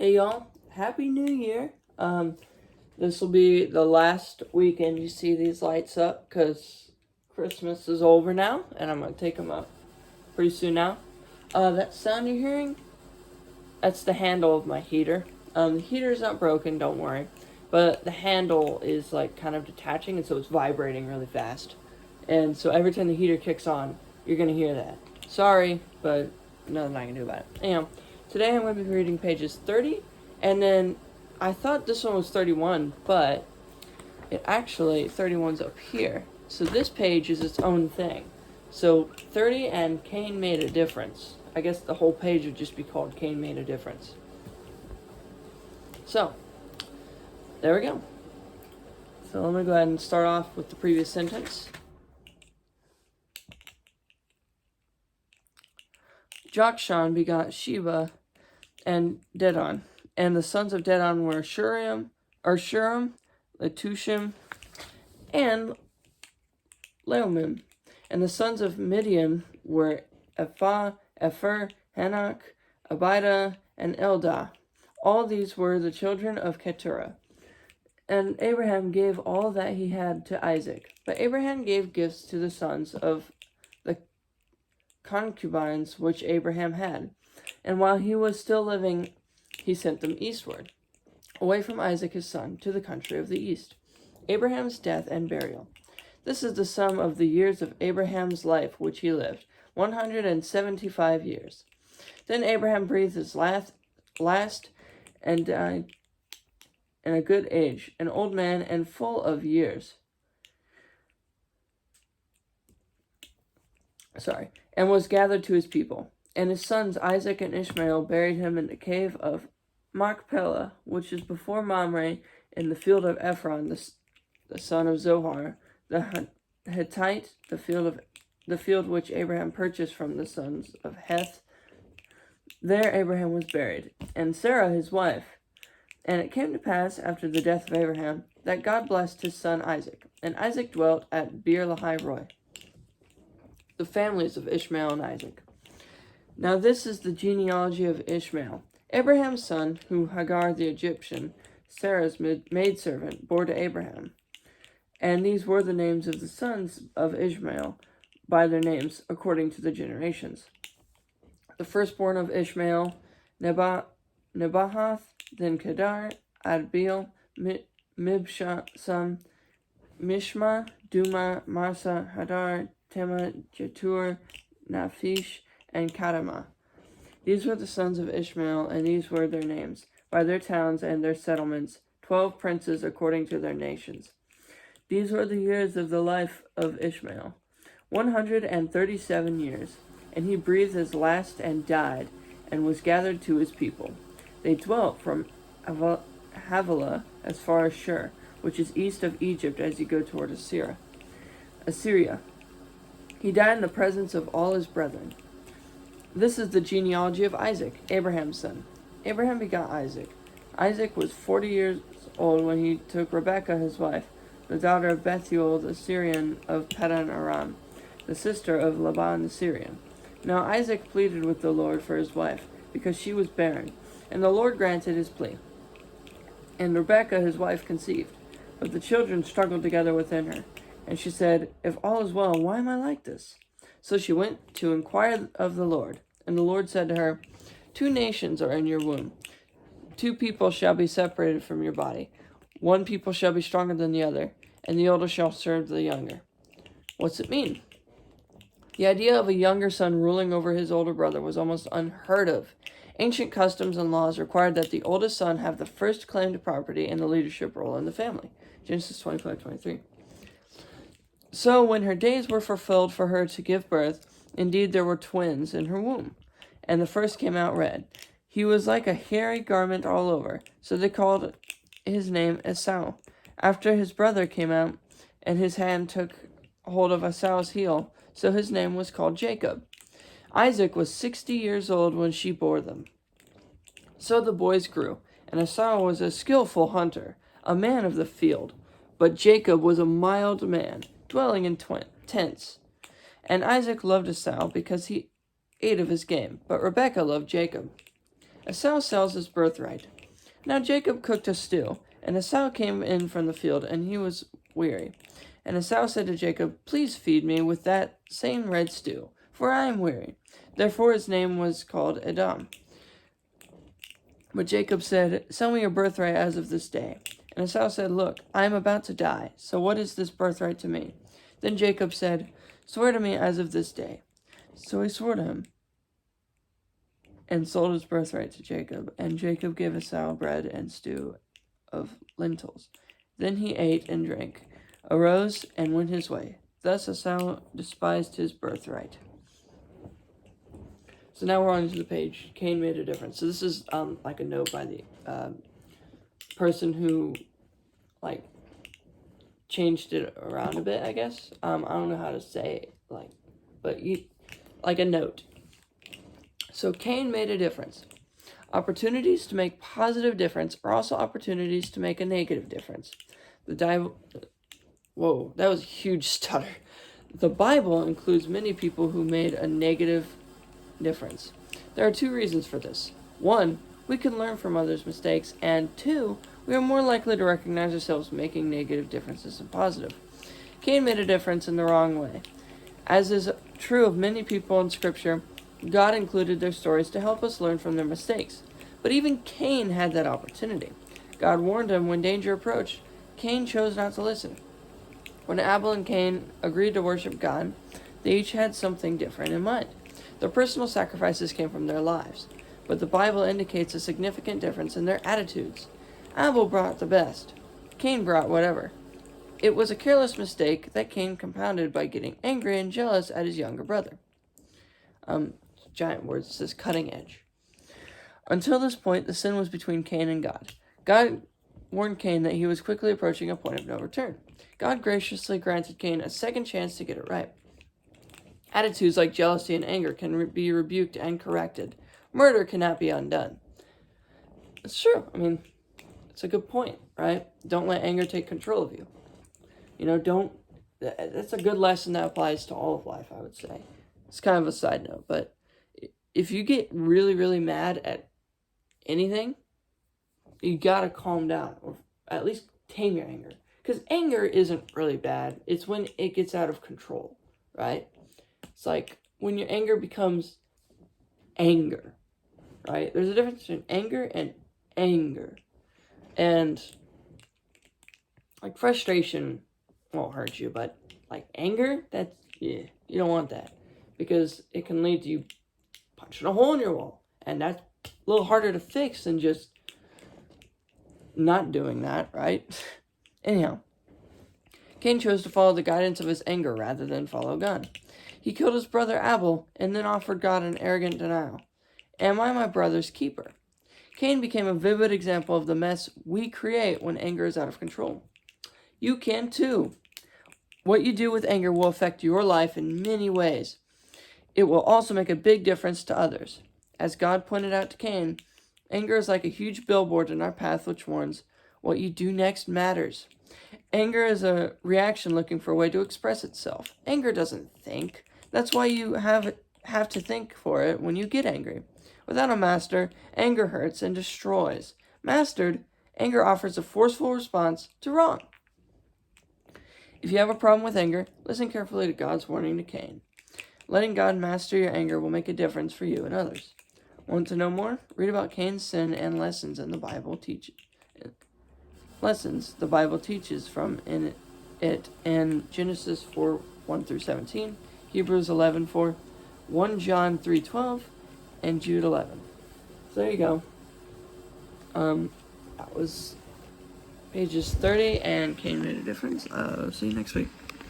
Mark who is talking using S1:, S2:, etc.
S1: Hey y'all, Happy New Year. This will be the last weekend you see these lights up because Christmas is over now and I'm going to take them up pretty soon now. That sound you're hearing, that's the handle of my heater. The heater's not broken, don't worry, but the handle is like kind of detaching and so it's vibrating really fast. And so every time the heater kicks on, you're going to hear that. Sorry, but nothing I can do about it. Anyhow, today I'm going to be reading pages 30, and then I thought this one was 31, but it actually, 31's up here. So this page is its own thing. So 30 and CAIN made a difference. I guess the whole page would just be called CAIN made a difference. So, there we go. So let me go ahead and start off with the previous sentence. Jokshan begot Sheba and Dedan, and the sons of Dedan were Shuram, Letushim, and Leumim. And the sons of Midian were Ephah, Epher, Hanok, Abida, and Eldah. All these were the children of Keturah. And Abraham gave all that he had to Isaac. But Abraham gave gifts to the sons of the concubines which Abraham had. And while he was still living, he sent them eastward, away from Isaac his son, to the country of the east. Abraham's death and burial. This is the sum of the years of Abraham's life which he lived, 175 years. Then Abraham breathed his last and died in a good age, an old man and full of years. And was gathered to his people. And his sons Isaac and Ishmael buried him in the cave of Machpelah, which is before Mamre, in the field of Ephron, the son of Zohar, the Hittite, the field which Abraham purchased from the sons of Heth. There Abraham was buried, and Sarah his wife. And it came to pass, after the death of Abraham, that God blessed his son Isaac. And Isaac dwelt at Beer-lahai-roi. The families of Ishmael and Isaac. Now this is the genealogy of Ishmael, Abraham's son, who Hagar the Egyptian, Sarah's maidservant, bore to Abraham. And these were the names of the sons of Ishmael, by their names, according to the generations. The firstborn of Ishmael, Nebahath, then Kedar, Adbeel, Mibsam, Mishma, Duma, Masa, Hadar, Tema, Jetur, Naphish, and Kadamah. These were the sons of Ishmael, and these were their names, by their towns and their settlements, 12 princes according to their nations. These were the years of the life of Ishmael, 137 years, and he breathed his last and died, and was gathered to his people. They dwelt from Havilah as far as Shur, which is east of Egypt as you go toward Assyria. He died in the presence of all his brethren. This is the genealogy of Isaac, Abraham's son. Abraham begot Isaac. Isaac was 40 years old when he took Rebekah his wife, the daughter of Bethuel the Syrian of Paddan Aram, the sister of Laban the Syrian. Now Isaac pleaded with the Lord for his wife, because she was barren, and the Lord granted his plea. And Rebekah his wife conceived, but the children struggled together within her. And she said, "If all is well, why am I like this?" So she went to inquire of the Lord. And the Lord said to her, 2 nations are in your womb. 2 people shall be separated from your body. 1 people shall be stronger than the other, and the older shall serve the younger. What's it mean? The idea of a younger son ruling over his older brother was almost unheard of. Ancient customs and laws required that the oldest son have the first claim to property and the leadership role in the family. Genesis 25:23. So when her days were fulfilled for her to give birth, indeed there were twins in her womb, and the first came out red. He was like a hairy garment all over, so they called his name Esau. After his brother came out, and his hand took hold of Esau's heel, so his name was called Jacob. Isaac was 60 years old when she bore them. So the boys grew, and Esau was a skillful hunter, a man of the field, but Jacob was a mild man, dwelling in tents. And Isaac loved Esau because he ate of his game, but Rebekah loved Jacob. Esau sells his birthright. Now Jacob cooked a stew, and Esau came in from the field, and he was weary. And Esau said to Jacob, "Please feed me with that same red stew, for I am weary." Therefore his name was called Edom. But Jacob said, "Sell me your birthright as of this day." And Esau said, "Look, I am about to die, so what is this birthright to me?" Then Jacob said, "Swear to me as of this day." So he swore to him, and sold his birthright to Jacob. And Jacob gave Esau bread and stew of lentils. Then he ate and drank, arose, and went his way. Thus Esau despised his birthright. So now we're on to the page. Cain made a difference. So this is like a note by the person who like changed it around a bit, I guess. I don't know how to say it, but like a note. So Cain made a difference. Opportunities to make positive difference are also opportunities to make a negative difference. Whoa, that was a huge stutter. The Bible includes many people who made a negative difference. There are two reasons for this. One, we can learn from others' mistakes, and two, we are more likely to recognize ourselves making negative differences in positive. Cain made a difference in the wrong way. As is true of many people in Scripture, God included their stories to help us learn from their mistakes. But even Cain had that opportunity. God warned him when danger approached. Cain chose not to listen. When Abel and Cain agreed to worship God, they each had something different in mind. Their personal sacrifices came from their lives, but the Bible indicates a significant difference in their attitudes. Abel brought the best. Cain brought whatever. It was a careless mistake that Cain compounded by getting angry and jealous at his younger brother. Giant words, it says cutting edge. Until this point, the sin was between Cain and God. God warned Cain that he was quickly approaching a point of no return. God graciously granted Cain a second chance to get it right. Attitudes like jealousy and anger can be rebuked and corrected. Murder cannot be undone. It's true. I mean, it's a good point, right? Don't let anger take control of you. That's a good lesson that applies to all of life, I would say. It's kind of a side note, but if you get really, really mad at anything, you gotta calm down, or at least tame your anger. Because anger isn't really bad. It's when it gets out of control, right? It's like when your anger becomes anger, right? There's a difference between anger and anger. And like frustration won't hurt you, but like anger, you don't want that. Because it can lead to you punching a hole in your wall. And that's a little harder to fix than just not doing that, right? Anyhow, Cain chose to follow the guidance of his anger rather than follow God. He killed his brother Abel and then offered God an arrogant denial. Am I my brother's keeper? Cain became a vivid example of the mess we create when anger is out of control. You can too. What you do with anger will affect your life in many ways. It will also make a big difference to others. As God pointed out to Cain, anger is like a huge billboard in our path which warns, what you do next matters. Anger is a reaction looking for a way to express itself. Anger doesn't think. That's why you have to think for it when you get angry. Without a master, anger hurts and destroys. Mastered, anger offers a forceful response to wrong. If you have a problem with anger, listen carefully to God's warning to Cain. Letting God master your anger will make a difference for you and others. Want to know more? Read about Cain's sin and lessons the Bible teaches from it in Genesis 4:1-17, Hebrews 11:4, 1 John 3:12, and Jude 11. So there you go. That was pages 30, and Cain made a difference. See you next week.